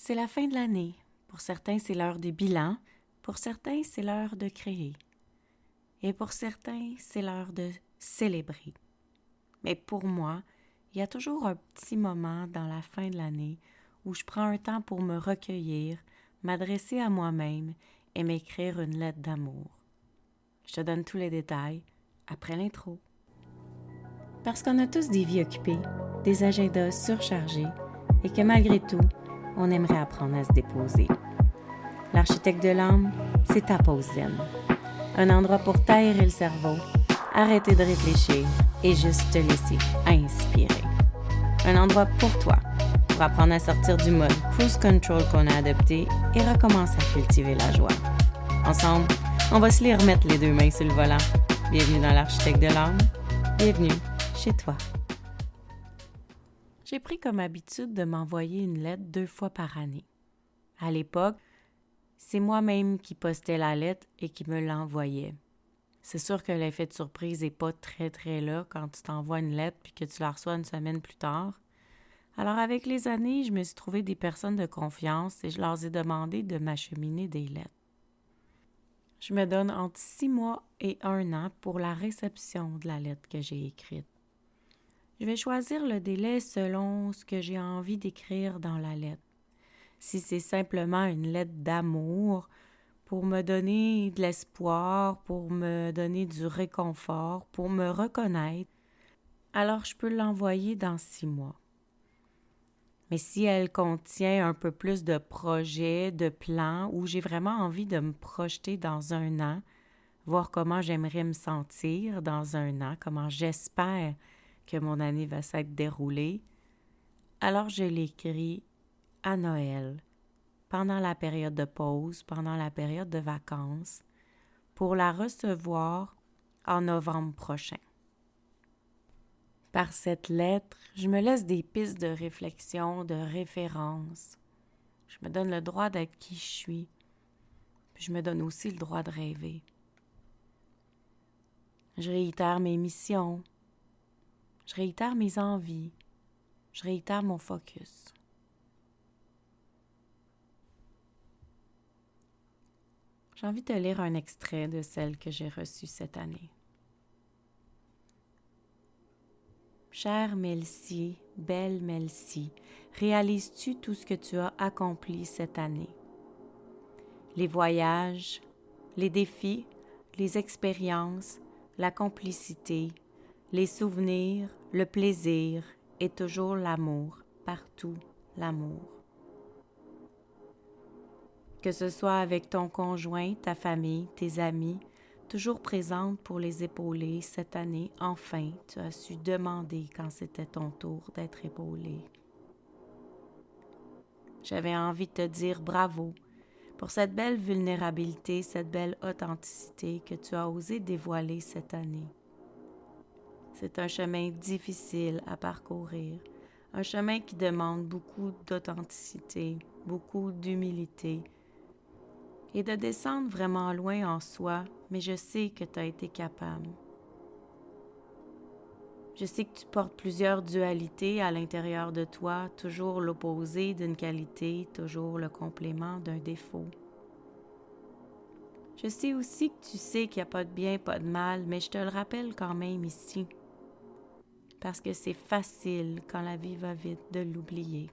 C'est la fin de l'année. Pour certains, c'est l'heure des bilans. Pour certains, c'est l'heure de créer. Et pour certains, c'est l'heure de célébrer. Mais pour moi, il y a toujours un petit moment dans la fin de l'année où je prends un temps pour me recueillir, m'adresser à moi-même et m'écrire une lettre d'amour. Je te donne tous les détails après l'intro. Parce qu'on a tous des vies occupées, des agendas surchargés et que malgré tout, on aimerait apprendre à se déposer. L'architecte de l'âme, c'est ta pause zen. Un endroit pour t'aérer le cerveau, arrêter de réfléchir et juste te laisser inspirer. Un endroit pour toi, pour apprendre à sortir du mode cruise control qu'on a adopté et recommencer à cultiver la joie. Ensemble, on va se les remettre les deux mains sur le volant. Bienvenue dans l'architecte de l'âme. Bienvenue chez toi. J'ai pris comme habitude de m'envoyer une lettre 2 fois par année. À l'époque, c'est moi-même qui postais la lettre et qui me l'envoyais. C'est sûr que l'effet de surprise n'est pas très là quand tu t'envoies une lettre puis que tu la reçois une semaine plus tard. Alors avec les années, je me suis trouvé des personnes de confiance et je leur ai demandé de m'acheminer des lettres. Je me donne entre 6 mois et 1 an pour la réception de la lettre que j'ai écrite. Je vais choisir le délai selon ce que j'ai envie d'écrire dans la lettre. Si c'est simplement une lettre d'amour, pour me donner de l'espoir, pour me donner du réconfort, pour me reconnaître, alors je peux l'envoyer dans 6 mois. Mais si elle contient un peu plus de projets, de plans, où j'ai vraiment envie de me projeter dans 1 an, voir comment j'aimerais me sentir dans 1 an, comment j'espère que mon année va s'être déroulée, alors je l'écris à Noël, pendant la période de pause, pendant la période de vacances, pour la recevoir en novembre prochain. Par cette lettre, je me laisse des pistes de réflexion, de référence. Je me donne le droit d'être qui je suis, puis je me donne aussi le droit de rêver. Je réitère mes missions, je réitère mes envies, je réitère mon focus. J'ai envie de lire un extrait de celle que j'ai reçue cette année. Chère Melcie, belle Melcie, réalises-tu tout ce que tu as accompli cette année? Les voyages, les défis, les expériences, la complicité, les souvenirs, le plaisir et toujours l'amour, partout l'amour. Que ce soit avec ton conjoint, ta famille, tes amis, toujours présente pour les épauler, cette année, enfin, tu as su demander quand c'était ton tour d'être épaulé. J'avais envie de te dire bravo pour cette belle vulnérabilité, cette belle authenticité que tu as osé dévoiler cette année. C'est un chemin difficile à parcourir, un chemin qui demande beaucoup d'authenticité, beaucoup d'humilité, et de descendre vraiment loin en soi, mais je sais que tu as été capable. Je sais que tu portes plusieurs dualités à l'intérieur de toi, toujours l'opposé d'une qualité, toujours le complément d'un défaut. Je sais aussi que tu sais qu'il n'y a pas de bien, pas de mal, mais je te le rappelle quand même ici, parce que c'est facile quand la vie va vite de l'oublier.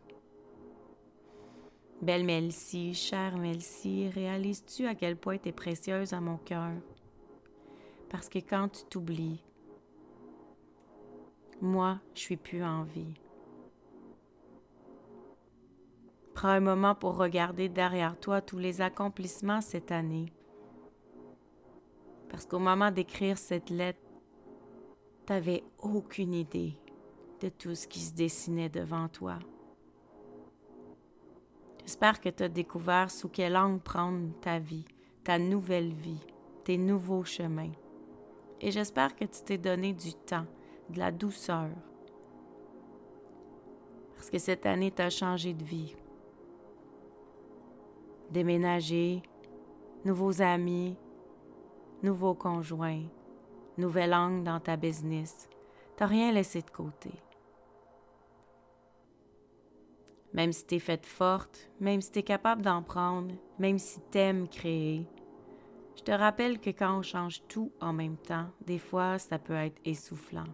Belle Melcie, chère Melcie, réalises-tu à quel point tu es précieuse à mon cœur? Parce que quand tu t'oublies, moi, je suis plus en vie. Prends un moment pour regarder derrière toi tous les accomplissements cette année. Parce qu'au moment d'écrire cette lettre, tu n'avais aucune idée de tout ce qui se dessinait devant toi. J'espère que tu as découvert sous quel angle prendre ta vie, ta nouvelle vie, tes nouveaux chemins. Et j'espère que tu t'es donné du temps, de la douceur. Parce que cette année t'a changé de vie. Déménager, nouveaux amis, nouveaux conjoints, nouvel angle dans ta business. T'as rien laissé de côté. Même si t'es faite forte, même si t'es capable d'en prendre, même si t'aimes créer. Je te rappelle que quand on change tout en même temps, des fois, ça peut être essoufflant.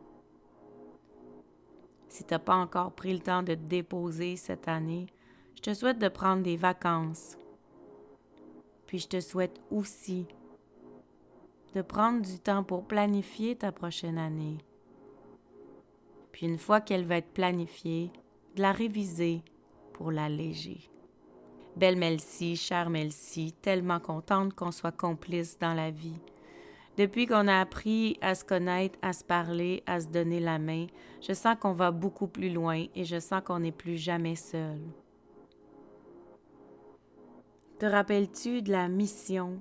Si t'as pas encore pris le temps de te déposer cette année, je te souhaite de prendre des vacances. Puis je te souhaite aussi de prendre du temps pour planifier ta prochaine année. Puis une fois qu'elle va être planifiée, de la réviser pour l'alléger. Belle Melcy, chère Melcy, tellement contente qu'on soit complices dans la vie. Depuis qu'on a appris à se connaître, à se parler, à se donner la main, je sens qu'on va beaucoup plus loin et je sens qu'on n'est plus jamais seul. Te rappelles-tu de la mission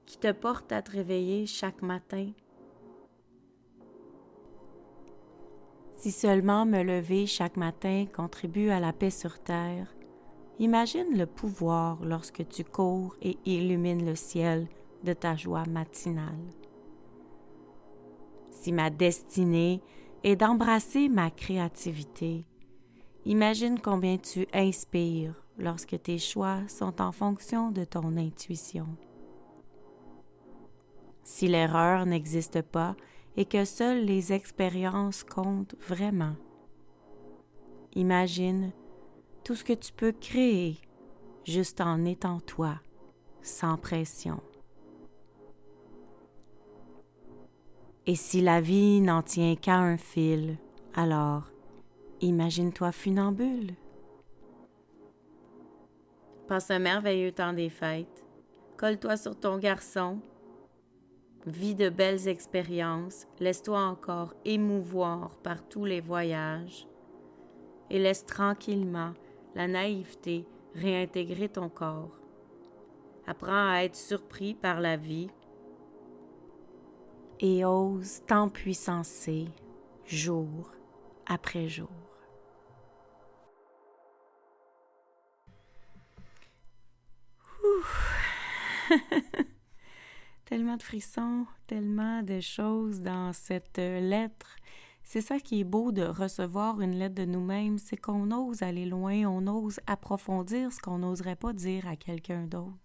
qui te porte à te réveiller chaque matin? Si seulement me lever chaque matin contribue à la paix sur terre, imagine le pouvoir lorsque tu cours et illumines le ciel de ta joie matinale. Si ma destinée est d'embrasser ma créativité, imagine combien tu inspires lorsque tes choix sont en fonction de ton intuition. Si l'erreur n'existe pas et que seules les expériences comptent vraiment, imagine tout ce que tu peux créer juste en étant toi, sans pression. Et si la vie n'en tient qu'à un fil, alors imagine-toi funambule. Passe un merveilleux temps des fêtes. Colle-toi sur ton garçon. Vis de belles expériences. Laisse-toi encore émouvoir par tous les voyages. Et laisse tranquillement la naïveté réintégrer ton corps. Apprends à être surpris par la vie et ose t'empuissancer jour après jour. Tellement de frissons, tellement de choses dans cette lettre. C'est ça qui est beau de recevoir une lettre de nous-mêmes, c'est qu'on ose aller loin, on ose approfondir ce qu'on n'oserait pas dire à quelqu'un d'autre.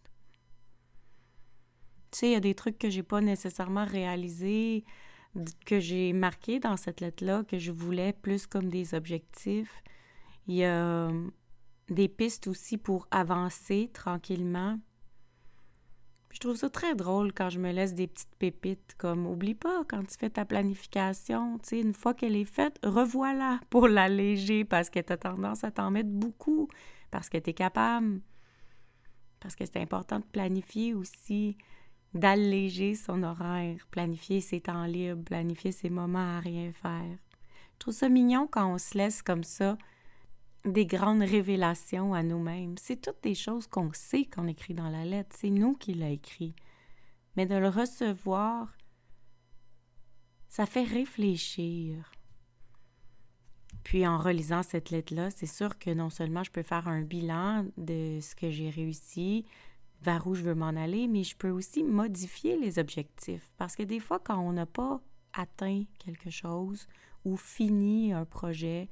Tu sais, il y a des trucs que j'ai pas nécessairement réalisés, que j'ai marqués dans cette lettre-là, que je voulais plus comme des objectifs. Il y a des pistes aussi pour avancer tranquillement. Je trouve ça très drôle quand je me laisse des petites pépites comme « Oublie pas, quand tu fais ta planification, tu sais, une fois qu'elle est faite, revois-la pour l'alléger parce que tu as tendance à t'en mettre beaucoup, parce que tu es capable, parce que c'est important de planifier aussi, d'alléger son horaire, planifier ses temps libres, planifier ses moments à rien faire. Je trouve ça mignon quand on se laisse comme ça des grandes révélations à nous-mêmes. C'est toutes des choses qu'on sait qu'on écrit dans la lettre. C'est nous qui l'a écrit. Mais de le recevoir, ça fait réfléchir. Puis en relisant cette lettre-là, c'est sûr que non seulement je peux faire un bilan de ce que j'ai réussi, vers où je veux m'en aller, mais je peux aussi modifier les objectifs. Parce que des fois, quand on n'a pas atteint quelque chose ou fini un projet,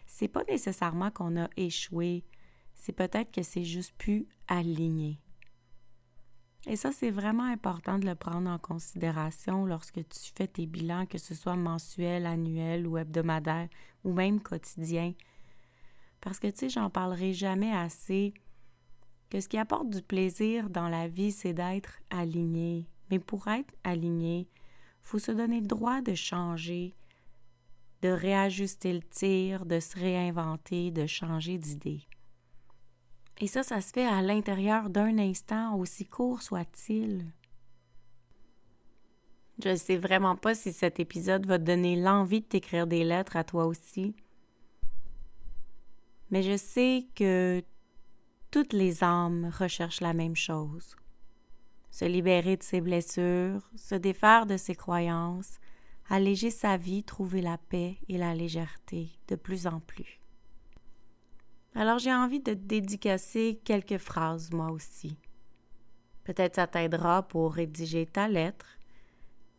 c'est pas nécessairement qu'on a échoué, c'est peut-être que c'est juste plus aligné. Et ça, c'est vraiment important de le prendre en considération lorsque tu fais tes bilans, que ce soit mensuel, annuel ou hebdomadaire, ou même quotidien. Parce que, tu sais, j'en parlerai jamais assez, que ce qui apporte du plaisir dans la vie, c'est d'être aligné. Mais pour être aligné, il faut se donner le droit de changer, de réajuster le tir, de se réinventer, de changer d'idée. Et ça se fait à l'intérieur d'un instant, aussi court soit-il. Je ne sais vraiment pas si cet épisode va te donner l'envie de t'écrire des lettres à toi aussi. Mais je sais que toutes les âmes recherchent la même chose. Se libérer de ses blessures, se défaire de ses croyances, alléger sa vie, trouver la paix et la légèreté de plus en plus. Alors j'ai envie de te dédicacer quelques phrases, moi aussi. Peut-être ça t'aidera pour rédiger ta lettre,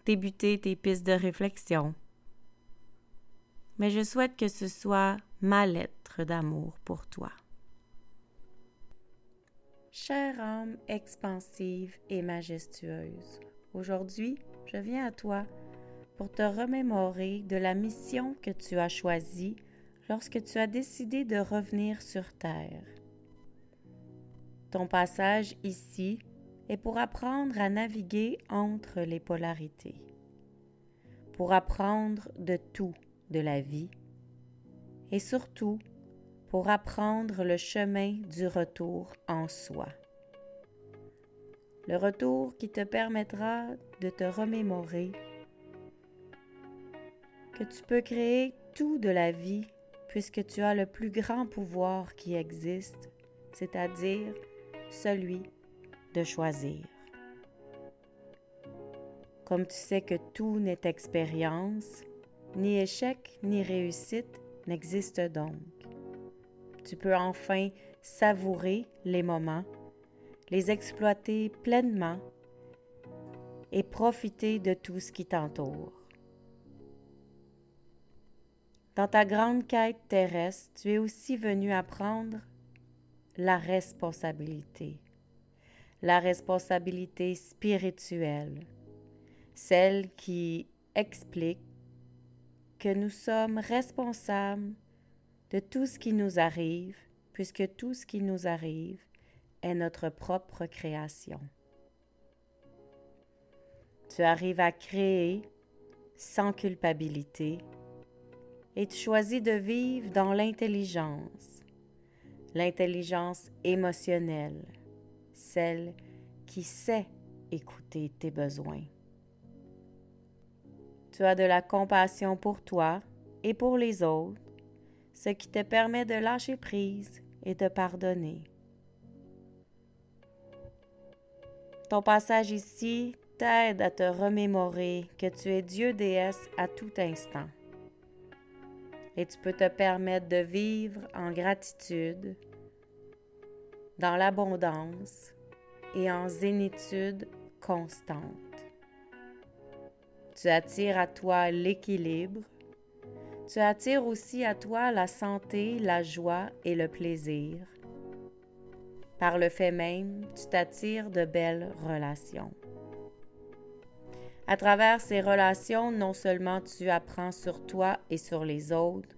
débuter tes pistes de réflexion. Mais je souhaite que ce soit ma lettre d'amour pour toi. Chère âme expansive et majestueuse, aujourd'hui, je viens à toi pour te remémorer de la mission que tu as choisie lorsque tu as décidé de revenir sur Terre. Ton passage ici est pour apprendre à naviguer entre les polarités, pour apprendre de tout de la vie et surtout pour apprendre le chemin du retour en soi. Le retour qui te permettra de te remémorer que tu peux créer tout de la vie puisque tu as le plus grand pouvoir qui existe, c'est-à-dire celui de choisir. Comme tu sais que tout n'est expérience, ni échec ni réussite n'existe donc. Tu peux enfin savourer les moments, les exploiter pleinement et profiter de tout ce qui t'entoure. Dans ta grande quête terrestre, tu es aussi venu apprendre la responsabilité spirituelle, celle qui explique que nous sommes responsables de tout ce qui nous arrive, puisque tout ce qui nous arrive est notre propre création. Tu arrives à créer sans culpabilité et tu choisis de vivre dans l'intelligence émotionnelle, celle qui sait écouter tes besoins. Tu as de la compassion pour toi et pour les autres, ce qui te permet de lâcher prise et de pardonner. Ton passage ici t'aide à te remémorer que tu es Dieu-déesse à tout instant. Et tu peux te permettre de vivre en gratitude, dans l'abondance et en zénitude constante. Tu attires à toi l'équilibre. Tu attires aussi à toi la santé, la joie et le plaisir. Par le fait même, tu t'attires de belles relations. À travers ces relations, non seulement tu apprends sur toi et sur les autres,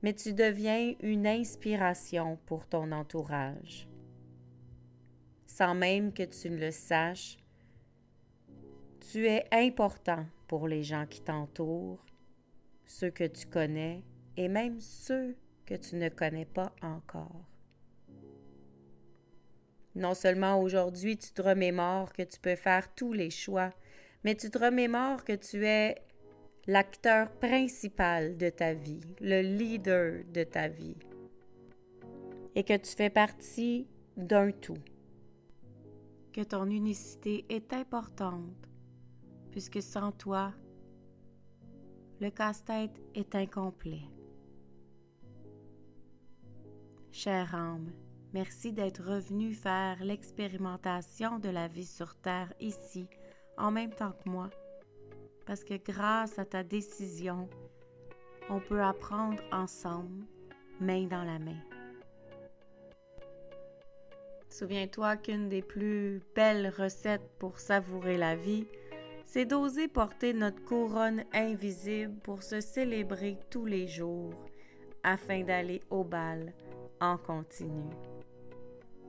mais tu deviens une inspiration pour ton entourage. Sans même que tu ne le saches, tu es important pour les gens qui t'entourent, ceux que tu connais et même ceux que tu ne connais pas encore. Non seulement aujourd'hui tu te remémores que tu peux faire tous les choix, mais tu te remémores que tu es l'acteur principal de ta vie, le leader de ta vie, et que tu fais partie d'un tout. Que ton unicité est importante, puisque sans toi, le casse-tête est incomplet. Chère âme, merci d'être revenu faire l'expérimentation de la vie sur Terre ici, en même temps que moi, parce que grâce à ta décision, on peut apprendre ensemble, main dans la main. Souviens-toi qu'une des plus belles recettes pour savourer la vie, c'est d'oser porter notre couronne invisible pour se célébrer tous les jours, afin d'aller au bal en continu.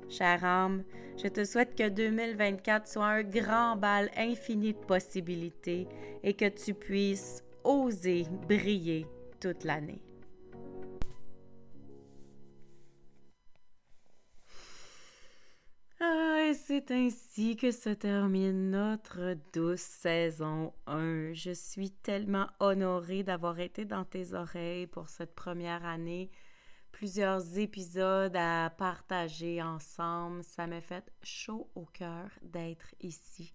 Chère âme, je te souhaite que 2024 soit un grand bal infini de possibilités et que tu puisses oser briller toute l'année. Et c'est ainsi que se termine notre douce saison 1. Je suis tellement honorée d'avoir été dans tes oreilles pour cette première année. Plusieurs épisodes à partager ensemble. Ça m'a fait chaud au cœur d'être ici.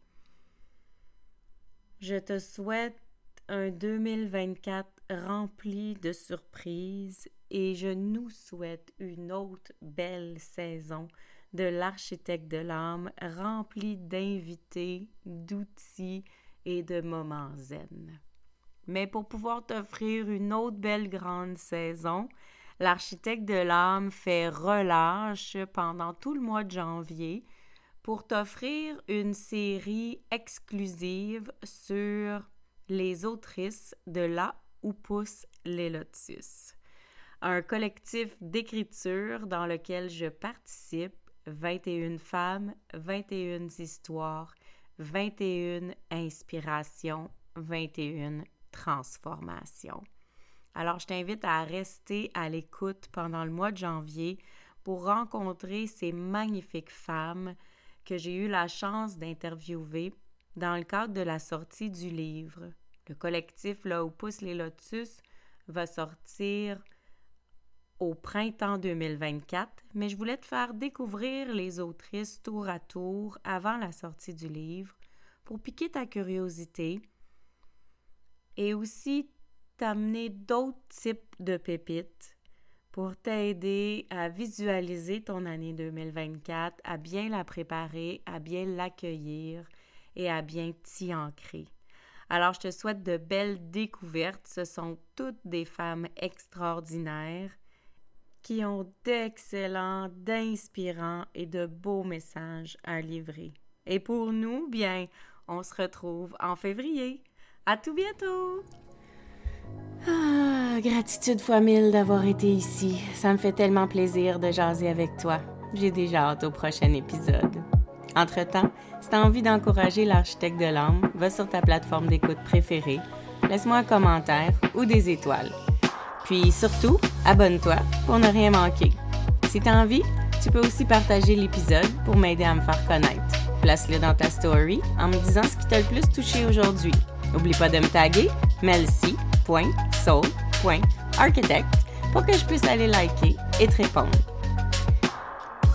Je te souhaite un 2024 rempli de surprises et je nous souhaite une autre belle saison de l'architecte de l'âme remplie d'invités, d'outils et de moments zen. Mais pour pouvoir t'offrir une autre belle grande saison, L'architecte de l'âme fait relâche pendant tout le mois de janvier pour t'offrir une série exclusive sur les autrices de Là où poussent les lotus. Un collectif d'écriture dans lequel je participe, 21 femmes, 21 histoires, 21 inspirations, 21 transformations. Alors, je t'invite à rester à l'écoute pendant le mois de janvier pour rencontrer ces magnifiques femmes que j'ai eu la chance d'interviewer dans le cadre de la sortie du livre. Le collectif Là où poussent les lotus va sortir au printemps 2024, mais je voulais te faire découvrir les autrices tour à tour avant la sortie du livre pour piquer ta curiosité et aussi t'amener d'autres types de pépites pour t'aider à visualiser ton année 2024, à bien la préparer, à bien l'accueillir et à bien t'y ancrer. Alors, je te souhaite de belles découvertes. Ce sont toutes des femmes extraordinaires qui ont d'excellents, d'inspirants et de beaux messages à livrer. Et pour nous, bien, on se retrouve en février. À tout bientôt! Gratitude fois 1000 d'avoir été ici. Ça me fait tellement plaisir de jaser avec toi. J'ai déjà hâte au prochain épisode. Entre-temps, si tu as envie d'encourager l'architecte de l'âme, va sur ta plateforme d'écoute préférée, laisse-moi un commentaire ou des étoiles. Puis surtout, abonne-toi pour ne rien manquer. Si tu as envie, tu peux aussi partager l'épisode pour m'aider à me faire connaître. Place-le dans ta story en me disant ce qui t'a le plus touché aujourd'hui. N'oublie pas de me taguer melcy.soul.architect pour que je puisse aller liker et te répondre.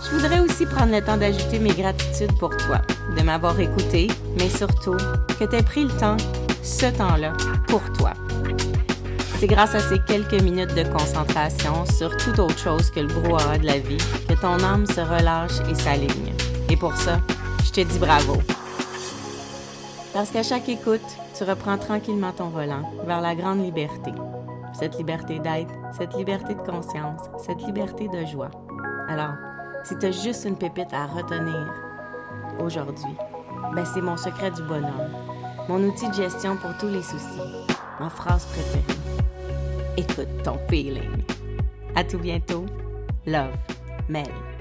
Je voudrais aussi prendre le temps d'ajouter mes gratitudes pour toi, de m'avoir écouté, mais surtout que tu aies pris le temps, ce temps-là, pour toi. C'est grâce à ces quelques minutes de concentration sur toute autre chose que le brouhaha de la vie que ton âme se relâche et s'aligne. Et pour ça, je te dis bravo. Parce qu'à chaque écoute, tu reprends tranquillement ton volant vers la grande liberté. Cette liberté d'être, cette liberté de conscience, cette liberté de joie. Alors, si tu as juste une pépite à retenir aujourd'hui, ben c'est mon secret du bonheur, mon outil de gestion pour tous les soucis, ma phrase préférée. Écoute ton feeling. À tout bientôt. Love, Mel.